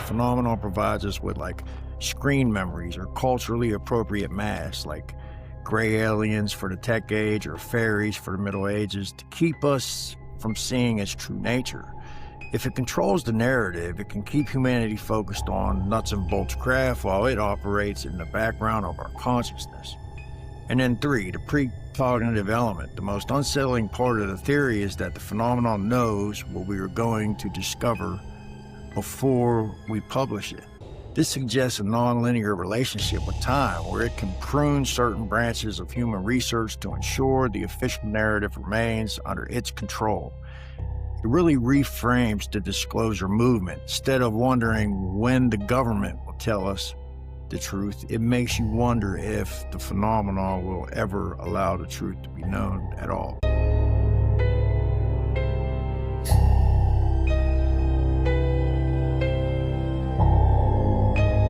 phenomenon provides us with like screen memories or culturally appropriate masks, like gray aliens for the tech age or fairies for the Middle Ages, to keep us from seeing its true nature. If it controls the narrative, it can keep humanity focused on nuts and bolts craft while it operates in the background of our consciousness. And then 3, the precognitive element. The most unsettling part of the theory is that the phenomenon knows what we are going to discover before we publish it. This suggests a nonlinear relationship with time, where it can prune certain branches of human research to ensure the official narrative remains under its control. It really reframes the disclosure movement. Instead of wondering when the government will tell us the truth, it makes you wonder if the phenomenon will ever allow the truth to be known at all.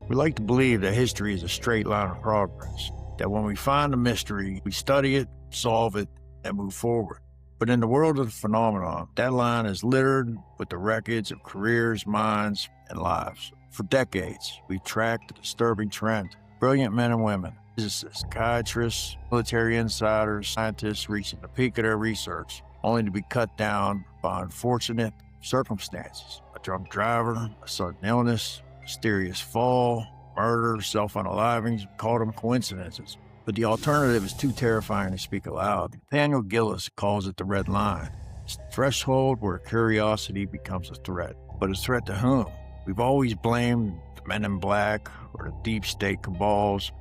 We like to believe that history is a straight line of progress, that when we find a mystery, we study it, solve it, and move forward. But in the world of the phenomenon, that line is littered with the records of careers, minds, and lives. For decades, we've tracked the disturbing trend. Brilliant men and women, physicists, psychiatrists, military insiders, scientists reaching the peak of their research, only to be cut down by unfortunate circumstances. A drunk driver, a sudden illness, mysterious fall, murder, self-unaliving, call them coincidences. But the alternative is too terrifying to speak aloud. Nathaniel Gillis calls it the red line. It's the threshold where curiosity becomes a threat. But a threat to whom? We've always blamed the men in black or the deep state cabals.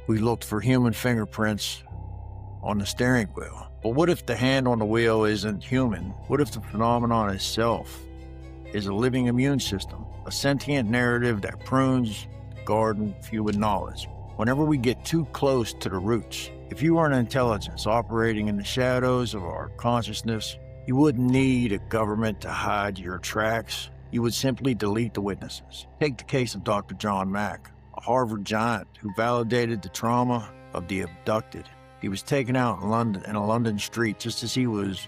We looked for human fingerprints on the steering wheel. But what if the hand on the wheel isn't human? What if the phenomenon itself is a living immune system, a sentient narrative that prunes the garden of human knowledge? Whenever we get too close to the roots, if you were an intelligence operating in the shadows of our consciousness, you wouldn't need a government to hide your tracks. You would simply delete the witnesses. Take the case of Dr. John Mack, a Harvard giant who validated the trauma of the abducted. He was taken out in a London street just as he was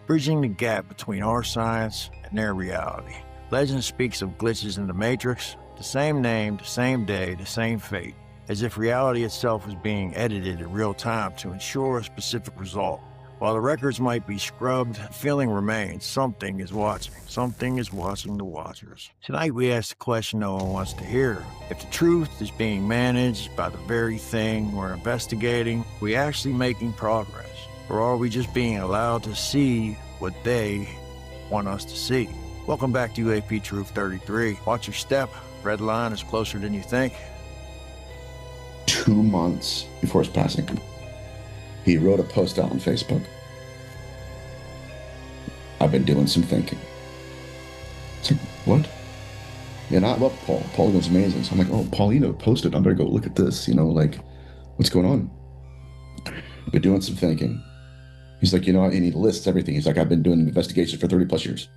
bridging the gap between our science and their reality. Legend speaks of glitches in the Matrix, the same name, the same day, the same fate, as if reality itself was being edited in real time to ensure a specific result. While the records might be scrubbed, the feeling remains. Something is watching. Something is watching the watchers. Tonight we ask the question no one wants to hear. If the truth is being managed by the very thing we're investigating, are we actually making progress? Or are we just being allowed to see what they want us to see? Welcome back to UAP Truth 33. Watch your step. Red line is closer than you think. 2 months before his passing, he wrote a post out on Facebook. I've been doing some thinking. It's like, what? And I love Paul. Paul was amazing. So I'm like, oh, Paulino posted. I'm going to go look at this, like, what's going on? Been doing some thinking. He's like, and he lists everything. He's like, I've been doing investigations for 30 plus years.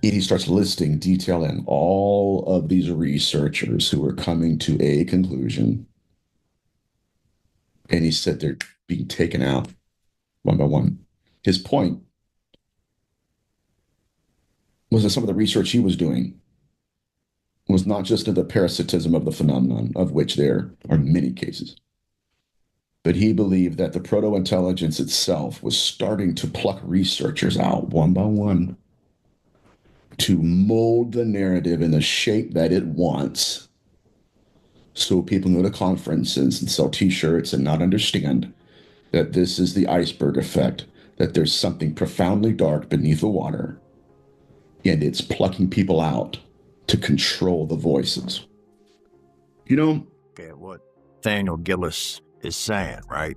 And he starts listing, detailing all of these researchers who are coming to a conclusion. And he said they're being taken out one by one. His point was that some of the research he was doing was not just of the parasitism of the phenomenon, of which there are many cases, but he believed that the proto-intelligence itself was starting to pluck researchers out one by one to mold the narrative in the shape that it wants, so people go to conferences and sell t-shirts and not understand that this is the iceberg effect, that there's something profoundly dark beneath the water, and it's plucking people out to control the voices. Okay, what Nathaniel Gillis is saying, right?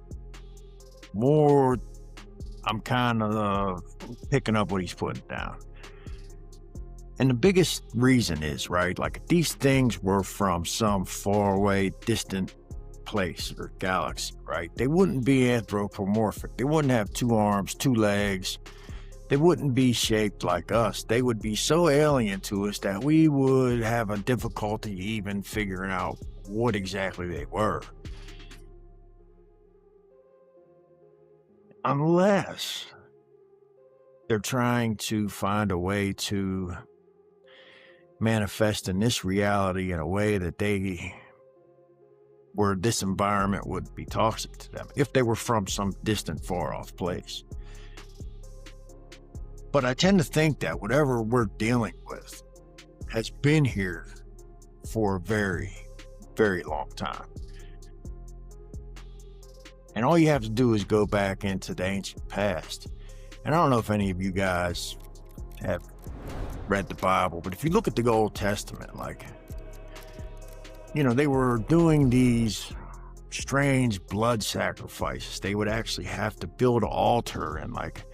More, I'm kind of picking up what he's putting down. And the biggest reason is, right, like if these things were from some faraway, distant place or galaxy, right, they wouldn't be anthropomorphic. They wouldn't have 2 arms, 2 legs. They wouldn't be shaped like us. They would be so alien to us that we would have a difficulty even figuring out what exactly they were. Unless they're trying to find a way to manifest in this reality in a way that where this environment would be toxic to them if they were from some distant, far off place. But I tend to think that whatever we're dealing with has been here for a very, very long time. And all you have to do is go back into the ancient past. And I don't know if any of you guys have read the Bible, but if you look at the Old Testament, like, you know, they were doing these strange blood sacrifices. They would actually have to build an altar and like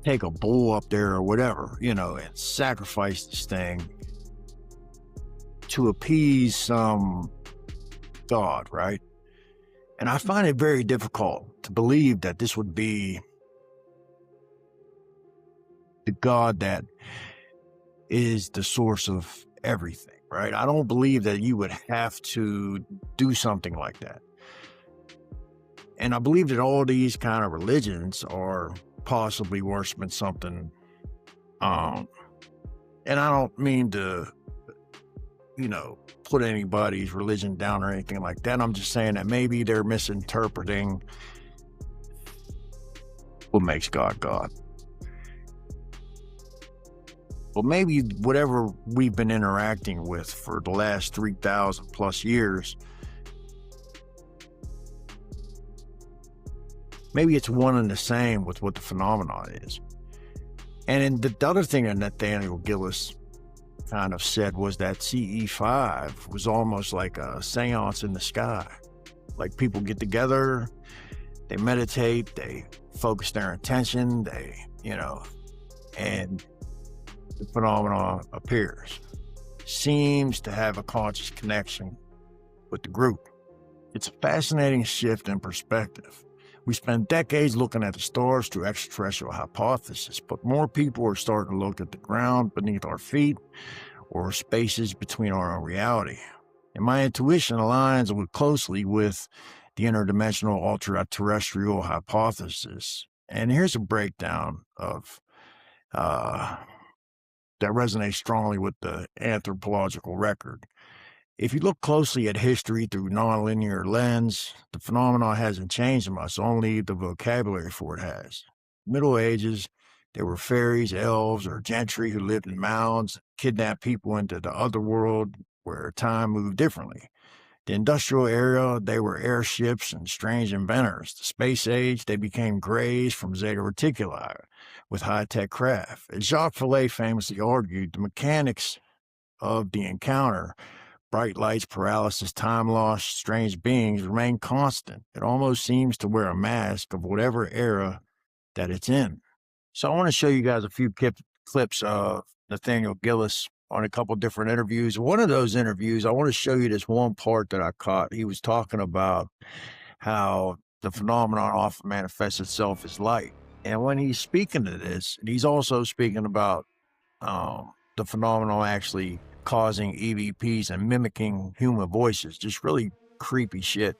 take a bull up there or whatever, you know, and sacrifice this thing to appease some god, right? And I find it very difficult to believe that this would be the God that is the source of everything, right? I don't believe that you would have to do something like that. And I believe that all these kind of religions are possibly worshiping something. And I don't mean to, you know, put anybody's religion down or anything like that. I'm just saying that maybe they're misinterpreting what makes God God. Well, maybe whatever we've been interacting with for the last 3,000 plus years, maybe it's one and the same with what the phenomenon is. And the other thing that Nathaniel Gillis kind of said was that CE5 was almost like a seance in the sky. Like people get together, they meditate, they focus their attention, you know, and the phenomenon appears. Seems to have a conscious connection with the group. It's a fascinating shift in perspective. We spend decades looking at the stars through extraterrestrial hypothesis, but more people are starting to look at the ground beneath our feet or spaces between our own reality. And my intuition aligns closely with the interdimensional ultra-terrestrial hypothesis. And here's a breakdown of that resonates strongly with the anthropological record. If you look closely at history through nonlinear lens, the phenomenon hasn't changed much, only the vocabulary for it has. Middle Ages, there were fairies, elves, or gentry who lived in mounds, kidnapped people into the other world where time moved differently. The industrial era, they were airships and strange inventors. The space age, they became grays from Zeta Reticuli with high-tech craft. As Jacques Vallée famously argued, the mechanics of the encounter, bright lights, paralysis, time loss, strange beings, remain constant. It almost seems to wear a mask of whatever era that it's in. So I want to show you guys a few clips of Nathaniel Gillis on a couple different interviews. One of those interviews, I want to show you this one part that I caught. He was talking about how the phenomenon often manifests itself as light. And when he's speaking to this, he's also speaking about the phenomenon actually causing EVPs and mimicking human voices, just really creepy shit.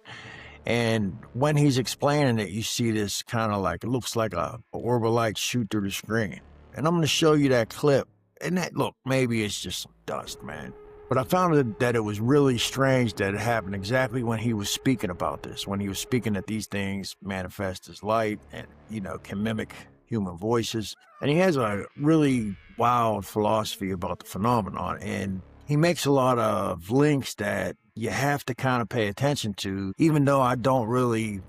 And when he's explaining it, you see this kind of like, it looks like a orbital light shoot through the screen. And I'm going to show you that clip. And that, look, maybe it's just some dust, man. But I found that it was really strange that it happened exactly when he was speaking about this, when he was speaking that these things manifest as light and, you know, can mimic human voices. And he has a really wild philosophy about the phenomenon. And he makes a lot of links that you have to kind of pay attention to, even though I don't really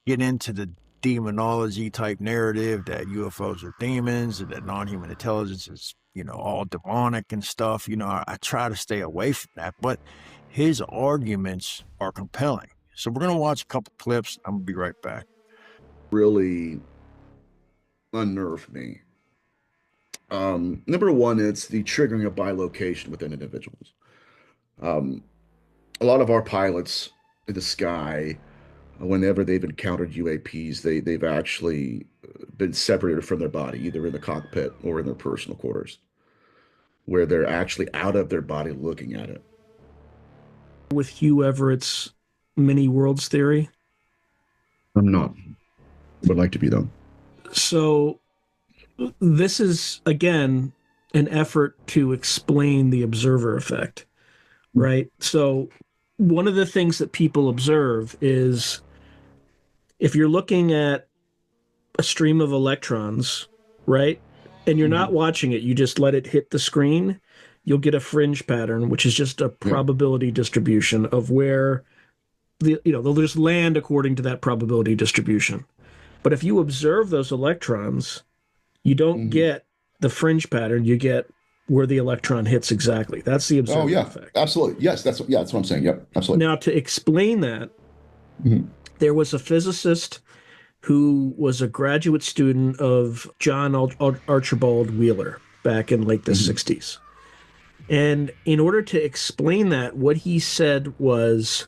get into the demonology type narrative that UFOs are demons and that non-human intelligence is, you know, all demonic and stuff. You know, I try to stay away from that, but his arguments are compelling. So we're going to watch a couple clips. I'm going to be right back. Really unnerved me. Number one, it's the triggering of bilocation within individuals. A lot of our pilots in the sky, whenever they've encountered UAPs, they've actually been separated from their body, either in the cockpit or in their personal quarters, where they're actually out of their body looking at it. With Hugh Everett's mini worlds theory? I'm not. Would like to be, though. So this is, again, an effort to explain the observer effect, right? So one of the things that people observe is if you're looking at a stream of electrons, right? And you're not watching it, you just let it hit the screen, you'll get a fringe pattern, which is just a probability distribution of where they'll just land according to that probability distribution. But if you observe those electrons, you don't get the fringe pattern, you get where the electron hits exactly. That's the observer effect. Absolutely. Yes, that's what I'm saying. Yep, absolutely. Now, to explain that, there was a physicist who was a graduate student of John Archibald Wheeler back in like the 60s. And in order to explain that, what he said was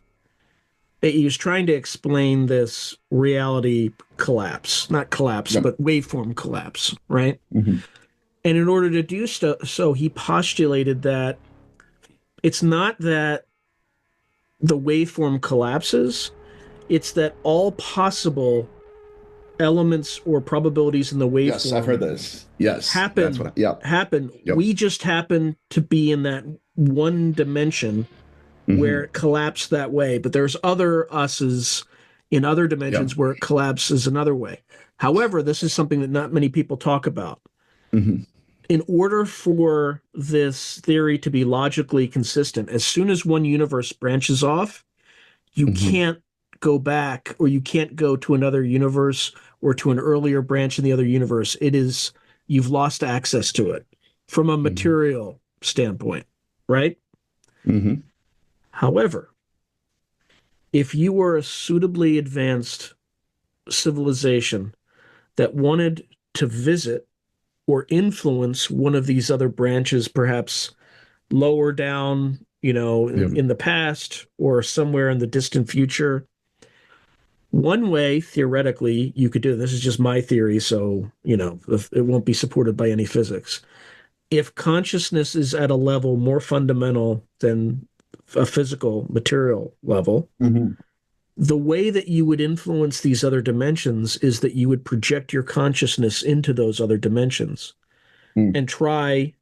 he was trying to explain this reality collapse, not collapse, but waveform collapse, right? And in order to do so, he postulated that it's not that the waveform collapses, it's that all possible elements or probabilities in the waveform. Yes, I've heard this. Yes, happen. Happen. Yep. We just happen to be in that one dimension where it collapsed that way, but there's other us's in other dimensions where it collapses another way. However, this is something that not many people talk about. In order for this theory to be logically consistent, as soon as one universe branches off, you can't go back, or you can't go to another universe or to an earlier branch in the other universe. You've lost access to it from a material standpoint, right? However, if you were a suitably advanced civilization that wanted to visit or influence one of these other branches, perhaps lower down, in the past or somewhere in the distant future, one way, theoretically, you could do this is just my theory, so, it won't be supported by any physics. If consciousness is at a level more fundamental than a physical material level, the way that you would influence these other dimensions is that you would project your consciousness into those other dimensions and try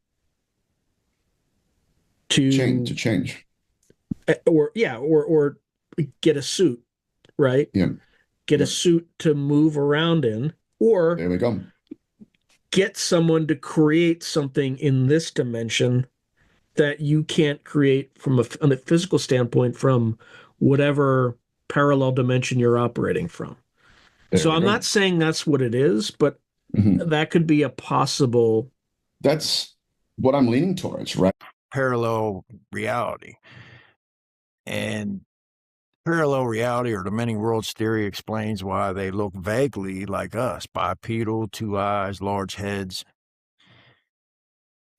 to change. Or get a suit, right? Get a suit to move around in, or there we go. Get someone to create something in this dimension that you can't create from on a physical standpoint from whatever parallel dimension you're operating from. So I'm not saying that's what it is, but that could be a possible. That's what I'm leaning towards, right? Parallel reality. And parallel reality, or the many worlds theory, explains why they look vaguely like us: bipedal, two eyes, large heads.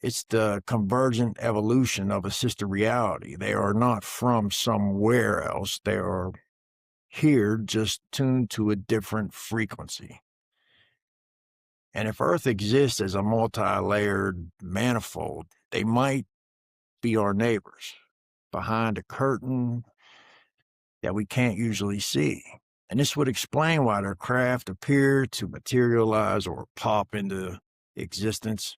It's the convergent evolution of a sister reality. They are not from somewhere else. They are here, just tuned to a different frequency. And if Earth exists as a multi-layered manifold, they might be our neighbors behind a curtain that we can't usually see. And this would explain why their craft appear to materialize or pop into existence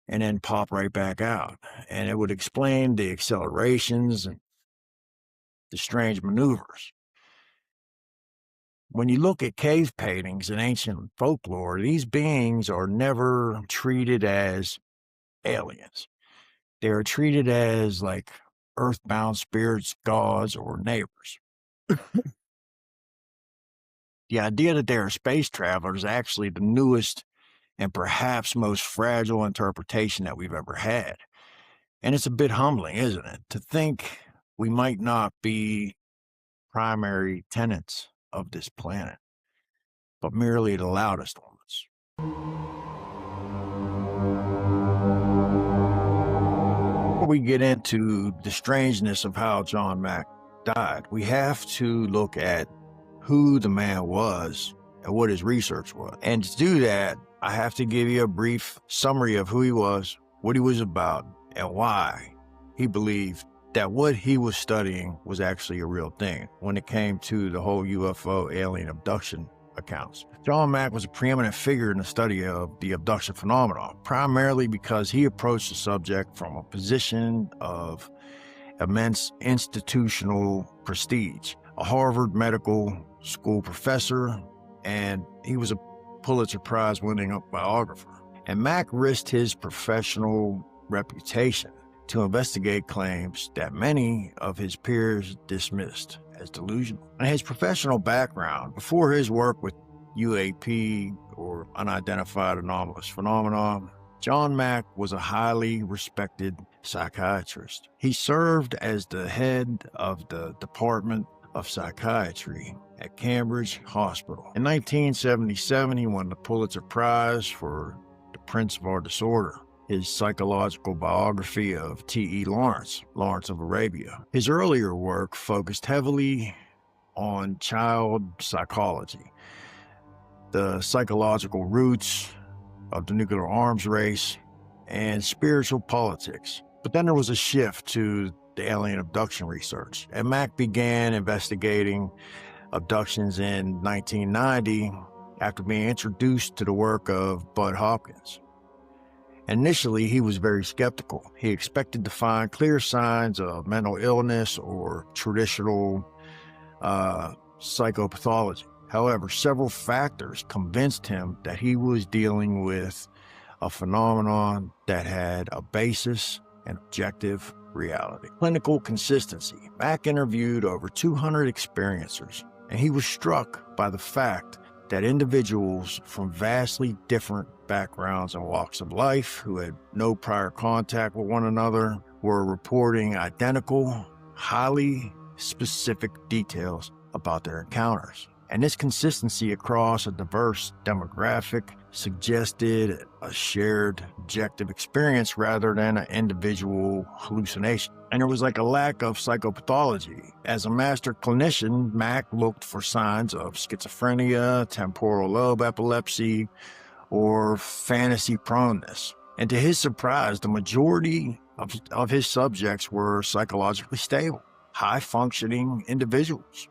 and then pop right back out. And it would explain the accelerations and the strange maneuvers. When you look at cave paintings and ancient folklore, these beings are never treated as aliens. They are treated as like earthbound spirits, gods, or neighbors. The idea that they are space travelers is actually the newest and perhaps most fragile interpretation that we've ever had. And it's a bit humbling, isn't it, to think we might not be primary tenants of this planet, but merely the loudest ones. Before we get into the strangeness of how John Mack died, we have to look at who the man was and what his research was. And to do that, I have to give you a brief summary of who he was, what he was about, and why he believed that what he was studying was actually a real thing when it came to the whole UFO alien abduction accounts. John Mack was a preeminent figure in the study of the abduction phenomenon, primarily because he approached the subject from a position of immense institutional prestige. A Harvard Medical School professor, and he was a Pulitzer Prize-winning biographer. And Mack risked his professional reputation to investigate claims that many of his peers dismissed as delusional. And his professional background, before his work with UAP, or Unidentified Anomalous Phenomenon, John Mack was a highly respected psychiatrist. He served as the head of the Department of Psychiatry at Cambridge Hospital. In 1977, he won the Pulitzer Prize for The Prince of Our Disorder, his psychological biography of T.E. Lawrence, Lawrence of Arabia. His earlier work focused heavily on child psychology, the psychological roots of the nuclear arms race, and spiritual politics. But then there was a shift to the alien abduction research, and Mack began investigating abductions in 1990 after being introduced to the work of Bud Hopkins. Initially, he was very skeptical. He expected to find clear signs of mental illness or traditional psychopathology. However, several factors convinced him that he was dealing with a phenomenon that had a basis in objective reality. Clinical consistency. Mack interviewed over 200 experiencers, and he was struck by the fact that individuals from vastly different backgrounds and walks of life who had no prior contact with one another were reporting identical, highly specific details about their encounters. And this consistency across a diverse demographic suggested a shared objective experience rather than an individual hallucination. And there was like a lack of psychopathology. As a master clinician, Mack looked for signs of schizophrenia, temporal lobe epilepsy, or fantasy proneness. And to his surprise, the majority of his subjects were psychologically stable, high-functioning individuals.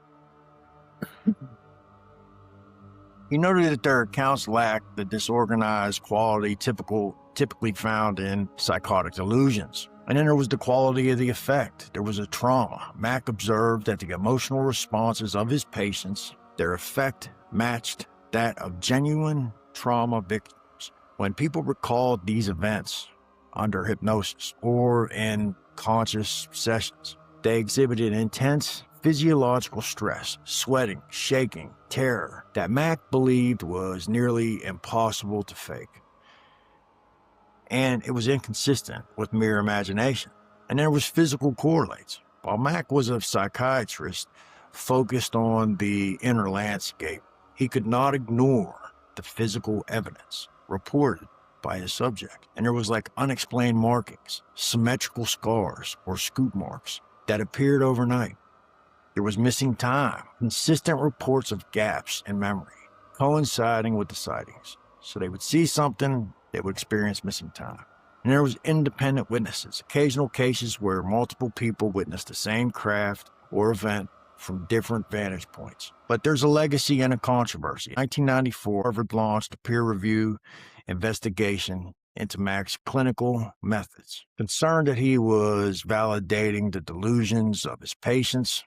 He noted that their accounts lacked the disorganized quality typically found in psychotic delusions. And then there was the quality of the effect. There was a trauma. Mack observed that the emotional responses of his patients, their effect matched that of genuine trauma victims. When people recalled these events under hypnosis or in conscious sessions, they exhibited intense physiological stress, sweating, shaking, terror that Mack believed was nearly impossible to fake. And it was inconsistent with mere imagination. And there was physical correlates. While Mack was a psychiatrist focused on the inner landscape, he could not ignore the physical evidence reported by his subject. And there was like unexplained markings, symmetrical scars or scoop marks that appeared overnight. There was missing time, consistent reports of gaps in memory, coinciding with the sightings. So they would see something, they would experience missing time. And there was independent witnesses, occasional cases where multiple people witnessed the same craft or event from different vantage points. But there's a legacy and a controversy. In 1994, Harvard launched a peer-reviewed investigation into Mack's clinical methods, concerned that he was validating the delusions of his patients.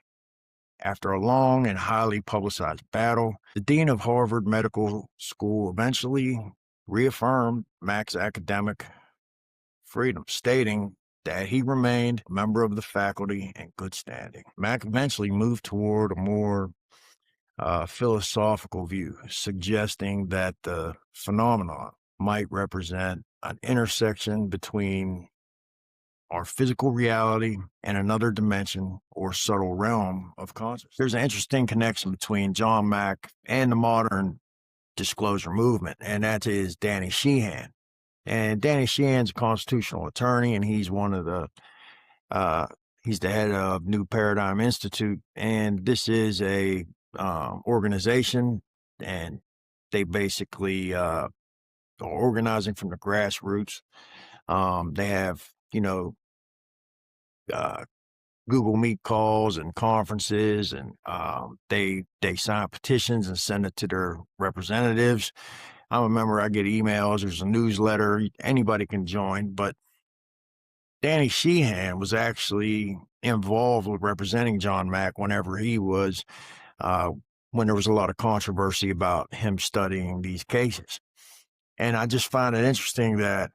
After a long and highly publicized battle, the dean of Harvard Medical School eventually reaffirmed Mack's academic freedom, stating that he remained a member of the faculty in good standing. Mack eventually moved toward a more philosophical view, suggesting that the phenomenon might represent an intersection between our physical reality and another dimension or subtle realm of consciousness. There's an interesting connection between John Mack and the modern disclosure movement, and that is Danny Sheehan. And Danny Sheehan's a constitutional attorney, and he's one of the he's the head of New Paradigm Institute, and this is a organization, and they basically are organizing from the grassroots. They have Google Meet calls and conferences, and they sign petitions and send it to their representatives. I remember I get emails. There's a newsletter. Anybody can join, but Danny Sheehan was actually involved with representing John Mack whenever he was, when there was a lot of controversy about him studying these cases. And I just find it interesting that,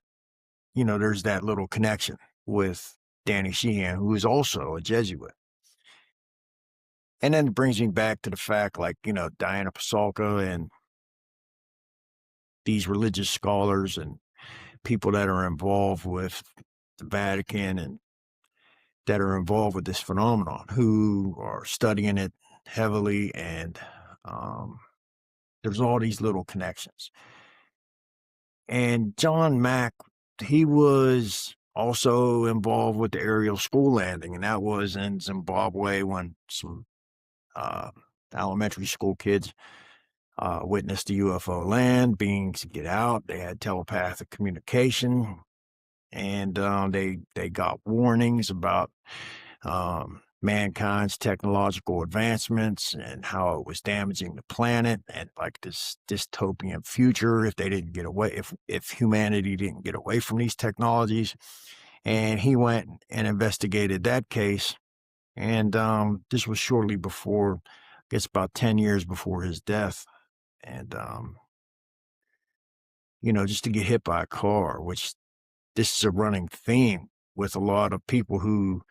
there's that little connection with Danny Sheehan, who is also a Jesuit. And then it brings me back to the fact, like, Diana Pasulka and these religious scholars and people that are involved with the Vatican and that are involved with this phenomenon, who are studying it heavily. And there's all these little connections. And John Mack, he was also involved with the aerial school landing, and that was in Zimbabwe when some elementary school kids witnessed the UFO land, beings get out. They had telepathic communication, and they got warnings about mankind's technological advancements and how it was damaging the planet, and like this dystopian future if they didn't get away, if humanity didn't get away from these technologies. And he went and investigated that case, and this was shortly before, I guess about 10 years before his death. And just to get hit by a car, which this is a running theme with a lot of people who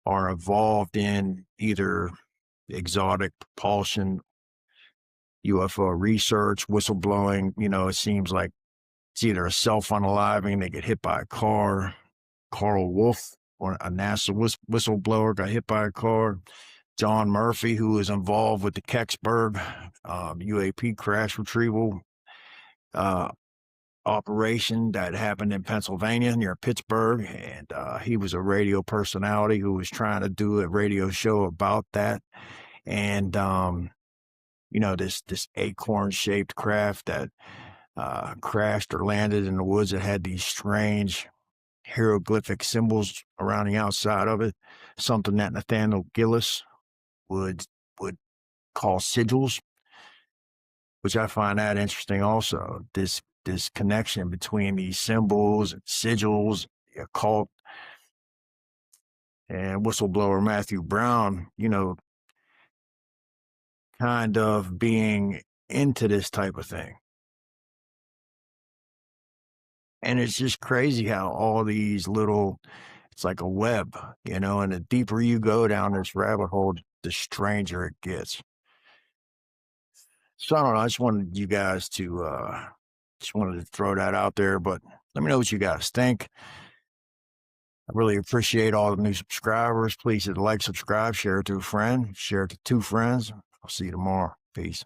are involved in either exotic propulsion, UFO research, whistleblowing. It seems like it's either a self-unaliving, they get hit by a car. Carl Wolf, or a NASA whistleblower, got hit by a car. John Murphy, who was involved with the Kecksburg UAP crash retrieval operation that happened in Pennsylvania near Pittsburgh. And he was a radio personality who was trying to do a radio show about that. And, this acorn-shaped craft that crashed or landed in the woods that had these strange hieroglyphic symbols around the outside of it, something that Nathaniel Gillis would call sigils, which I find that interesting also. This connection between these symbols and sigils, the occult, and whistleblower Matthew Brown, kind of being into this type of thing. And it's just crazy how all these it's like a web, and the deeper you go down this rabbit hole, the stranger it gets. So I don't know, I just wanted you guys to, just wanted to throw that out there, but let me know what you guys think. I really appreciate all the new subscribers. Please hit like, subscribe, share it to a friend, share it to 2 friends. I'll see you tomorrow. Peace.